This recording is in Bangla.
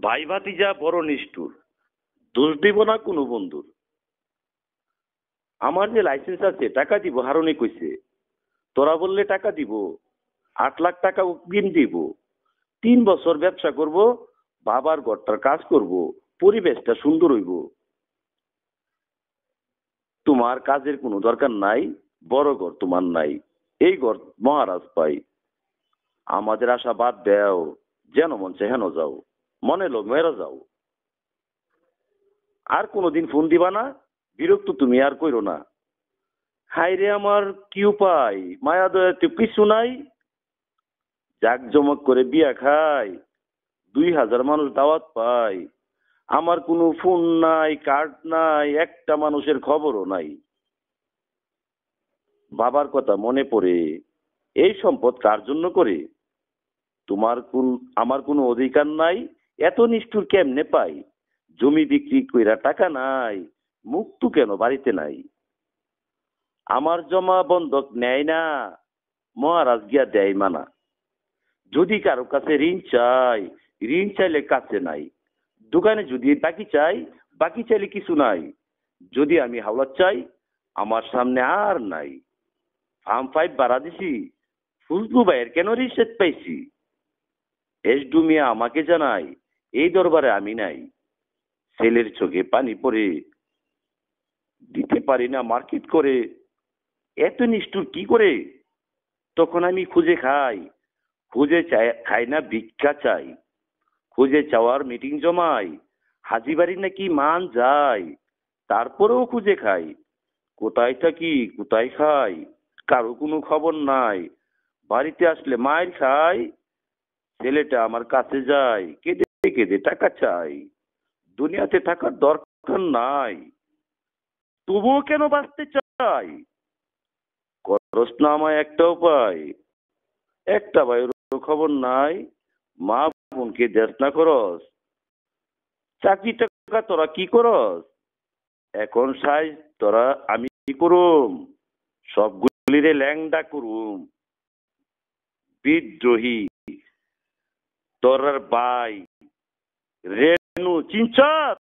ভাই ভাতিজা বড় নিষ্ঠুর, দোষ দিব না কোনো বন্ধুর। আমার যে লাইসেন্স আছে টাকা দিব হারুনি কইছে, তোরা বললে টাকা দিব, 8 লাখ টাকা অগ্রিম দিব, 3 বছর ব্যবসা করব, বাবার ঘরটার কাজ করব, পরিবেশটা সুন্দর হইব। তোমার কাজের কোনো দরকার নাই, বড় ঘর তোমার নাই, এই ঘর মহারাজ পাই। আমাদের আশা বাদ দেও, যেন মন চায় হেন যাও, মনে লো মেরা যাও। আর কোনোদিন ফোন দিবা না, বিরক্ত তুমি আর কইরো না। হাই রে আমার কি উপায়, মায়া দয়াতে কিছু নাই। জাকজমক করে বিয়া খাই, 2000 মানুষ দাওয়াত পাই, আমার কোনো ফোন নাই, কার্ড নাই, একটা মানুষের খবরও নাই। বাবার কথা মনে পড়ে, এই সম্পদ কার জন্য করে? আমার কোনো অধিকার নাই, এত নিষ্ঠুর কেমনে পাই? জমি বিক্রি কইরা টাকা নাই, মুক্তু কেন বাড়িতে নাই? আমার জমা বন্ধক নেয় না, মহারাজ গিয়া দেয় মানা। যদি কারো কাছে ঋণ চাই, ঋণ চাইলে কাছে নাই। দোকানে যদি বাকি চাই, বাকি চাইলে কিছু নাই। যদি আমি হাওলাত চাই, আমার সামনে আর নাই। ফার্ম 5 বাড়া দিছি, ফুজলু ভাইয়ের কেন রিসেট পাইছি? এস ডুমিয়া আমাকে জানাই, এই দরবারে আমি নাই। ছেলের চোখে পানি পড়ে, দিতে পারি না মার্কেট করে। এত নিষ্ঠুর কি করে? তখন আমি খুঁজে খাই, খাই না ভিক্ষা চাই। খুঁজে চাওয়ার মিটিং জমাই, হাজি বাড়ি নাকি মান যায়। তারপরেও খুঁজে খাই, কোথায় থাকি কোথায় খাই, কারো কোনো খবর নাই। বাড়িতে আসলে মায়ের খাই, ছেলেটা আমার কাছে যায়, কেঁদে কেঁদে টাকা চাই। দুনিয়াতে থাকার দরকার নাই, তবুও কেন বাঁচতে চাই? করস না আমায় একটা উপায়, একটা ভাইয়ের খবর নাই। মা বোনকে দেশ না করস, চাকরি টাকা তোরা কি করস? এখন সাইজ তোরা আমি কি করুম? সবগুলিরে ল্যাংডা করুম। বিদ্রোহী তোরার বাই রেনু চিনছস?